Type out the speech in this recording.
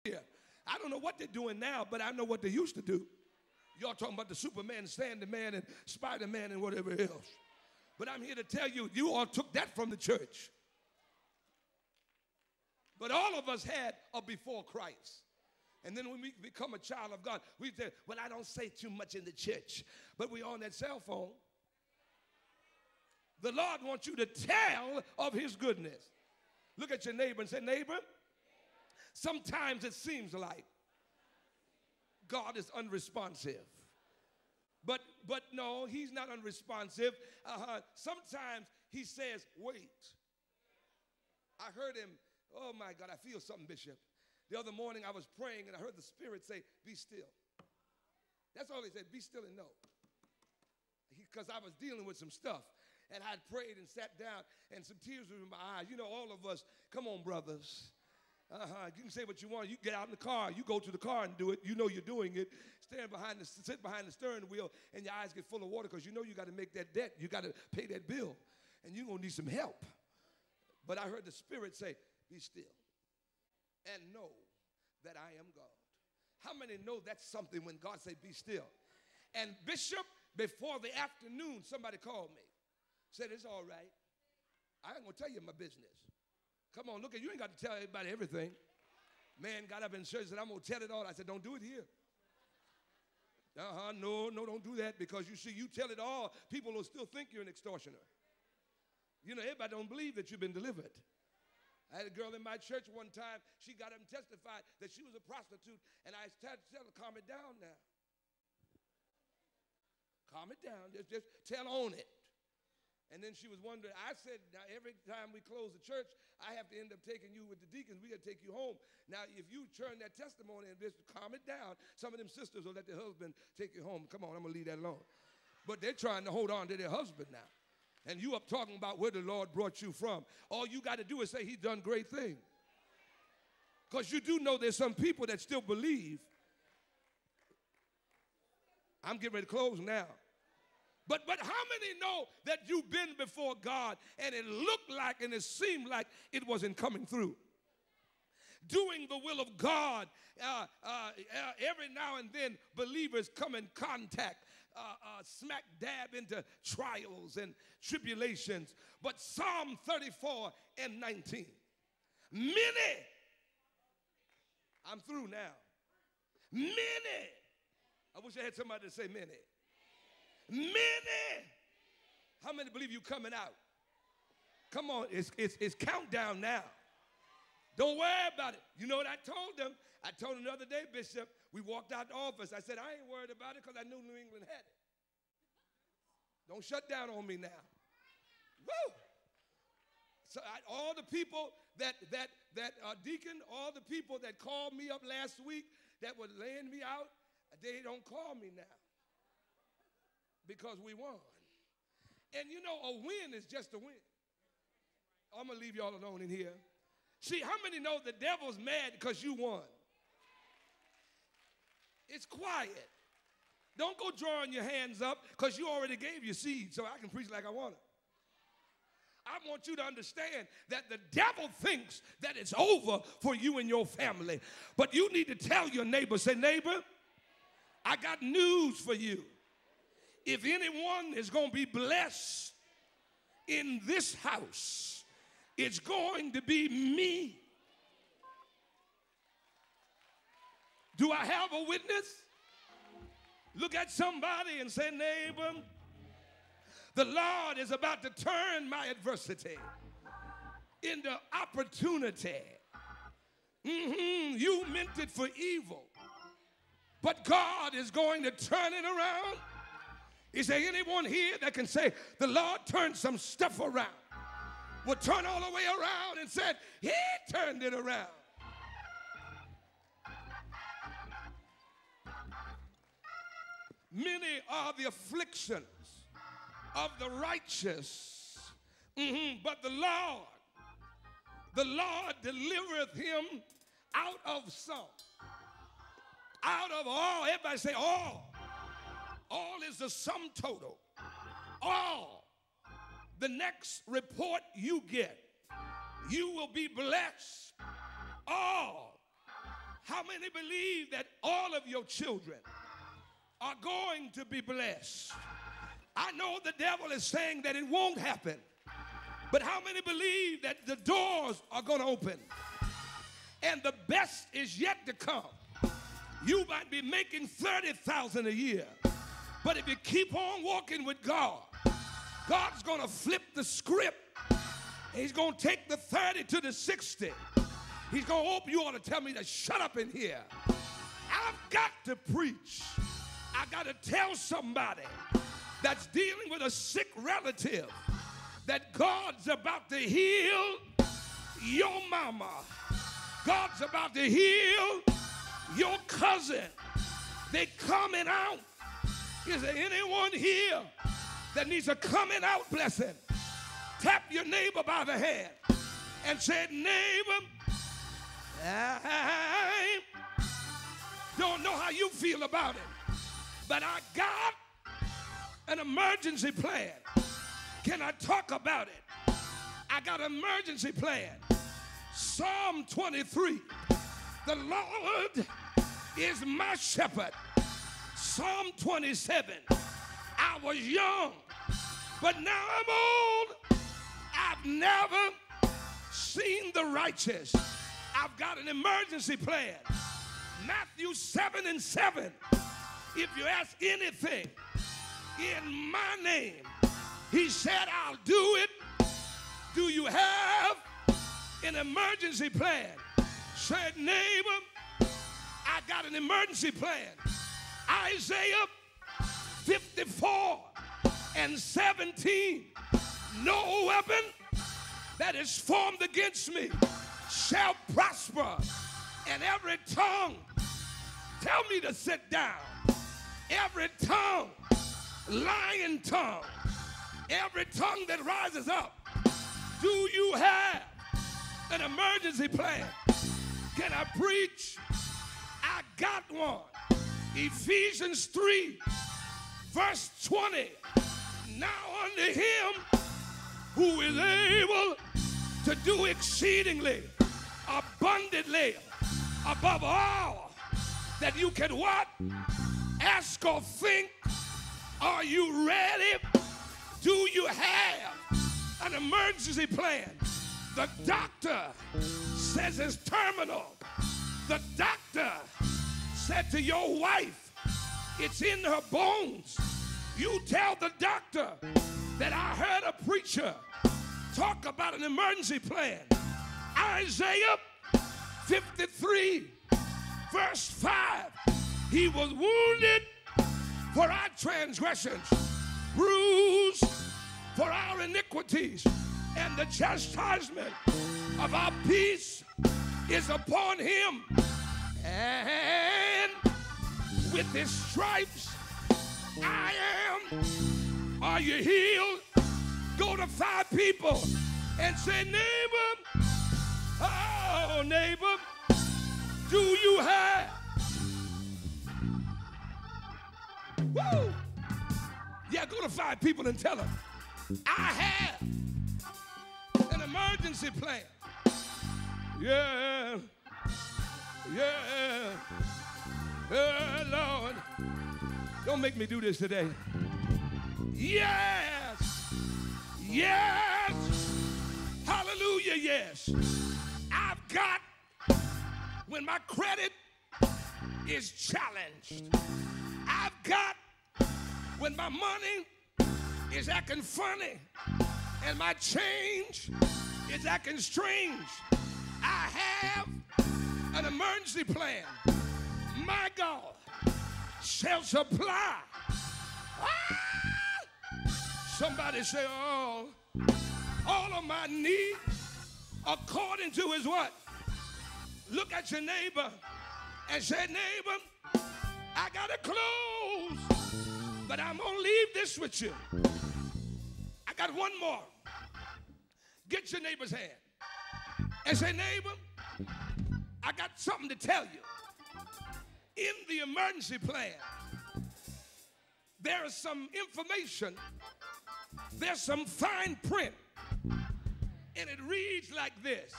here. I don't know what they're doing now, but I know what they used to do. Y'all talking about the Superman, Sandman, and Spider-Man and whatever else. But I'm here to tell you, you all took that from the church. But all of us had a before Christ. And then when we become a child of God, we say, well, I don't say too much in the church. But we're on that cell phone. The Lord wants you to tell of his goodness. Look at your neighbor and say, neighbor, sometimes it seems like God is unresponsive. But no, he's not unresponsive. Sometimes he says, wait. I heard him, oh my God, I feel something, Bishop. The other morning I was praying and I heard the Spirit say, be still. That's all he said, be still and know. Because I was dealing with some stuff. And I'd prayed and sat down and some tears were in my eyes. You know, all of us, come on, brothers. You can say what you want. You get out in the car. You go to the car and do it. You know you're doing it. Sit behind the steering wheel, and your eyes get full of water because you know you got to make that debt. You got to pay that bill, and you're going to need some help. But I heard the Spirit say, be still and know that I am God. How many know that's something when God say, be still? And Bishop, before the afternoon, somebody called me. Said, it's all right. I ain't going to tell you my business. Come on, look at you. Ain't got to tell everybody everything. Man got up in church and said, I'm going to tell it all. I said, don't do it here. No, don't do that because you see, you tell it all, people will still think you're an extortioner. You know, everybody don't believe that you've been delivered. I had a girl in my church one time. She got up and testified that she was a prostitute, and I tried to tell her, calm it down now. Calm it down. Just tell on it. And then she was wondering, I said, now every time we close the church, I have to end up taking you with the deacons. We got to take you home. Now, if you turn that testimony and just calm it down, some of them sisters will let their husband take you home. Come on, I'm going to leave that alone. But they're trying to hold on to their husband now. And you up talking about where the Lord brought you from. All you got to do is say he's done great things. Because you do know there's some people that still believe. I'm getting ready to close now. But how many know that you've been before God and it looked like and it seemed like it wasn't coming through? Doing the will of God, every now and then believers come in contact, smack dab into trials and tribulations. But Psalm 34 and 19, many, I'm through now, many, I wish I had somebody to say many. Many. How many believe you coming out? Come on, it's countdown now. Don't worry about it. You know what I told them? I told them the other day, Bishop, we walked out the office. I said, I ain't worried about it because I knew New England had it. Don't shut down on me now. Woo! So all the people that deacon, all the people that called me up last week that were laying me out, they don't call me now. Because we won. And you know, a win is just a win. I'm going to leave y'all alone in here. See, how many know the devil's mad because you won? It's quiet. Don't go drawing your hands up because you already gave your seed so I can preach like I want to. I want you to understand that the devil thinks that it's over for you and your family. But you need to tell your neighbor, say, neighbor, I got news for you. If anyone is going to be blessed in this house, it's going to be me. Do I have a witness? Look at somebody and say, neighbor, the Lord is about to turn my adversity into opportunity. You meant it for evil, but God is going to turn it around. Is there anyone here that can say, the Lord turned some stuff around? Will turn all the way around and said, he turned it around. Many are the afflictions of the righteous, but the Lord delivereth him out of some. Out of all, everybody say all. All is the sum total. All. The next report you get, you will be blessed. All. How many believe that all of your children are going to be blessed? I know the devil is saying that it won't happen, but how many believe that the doors are going to open and the best is yet to come? You might be making $30,000 a year, but if you keep on walking with God, God's going to flip the script. He's going to take the 30 to the 60. He's going to open. You ought to tell me to shut up in here. I've got to preach. I got to tell somebody that's dealing with a sick relative that God's about to heal your mama. God's about to heal your cousin. They coming out. Is there anyone here that needs a coming out blessing? Tap your neighbor by the hand and say, neighbor, I don't know how you feel about it, but I got an emergency plan. Can I talk about it? I got an emergency plan. Psalm 23, the Lord is my shepherd. Psalm 27, I was young, but now I'm old. I've never seen the righteous. I've got an emergency plan. Matthew 7:7, if you ask anything in my name, he said, I'll do it. Do you have an emergency plan? Said, neighbor, I got an emergency plan. Isaiah 54:17, no weapon that is formed against me shall prosper, and every tongue, tell me to sit down, every tongue, lying tongue, every tongue that rises up. Do you have an emergency plan? Can I preach? I got one. Ephesians 3:20. Now unto him who is able to do exceedingly abundantly above all that you can what? Ask or think. Are you ready? Do you have an emergency plan? The doctor says it's terminal. The doctor said to your wife, it's in her bones. You tell the doctor that I heard a preacher talk about an emergency plan. Isaiah 53:5. He was wounded for our transgressions, bruised for our iniquities, and the chastisement of our peace is upon him. And with his stripes I am. Are you healed? Go to 5 people and say, neighbor, oh neighbor, do you have? Woo! Yeah, go to 5 people and tell them, I have an emergency plan. Yeah, yeah, Lord. Don't make me do this today. Yes, yes, hallelujah, yes. I've got, when my credit is challenged, I've got, when my money is acting funny and my change is acting strange, I have an emergency plan. My God shall supply. Somebody say, oh, all of my needs according to his what? Look at your neighbor and say, neighbor, I gotta close, but I'm gonna leave this with you. I got one more. Get your neighbor's hand and say, neighbor, I got something to tell you. In the emergency plan, there is some information, there's some fine print, and it reads like this.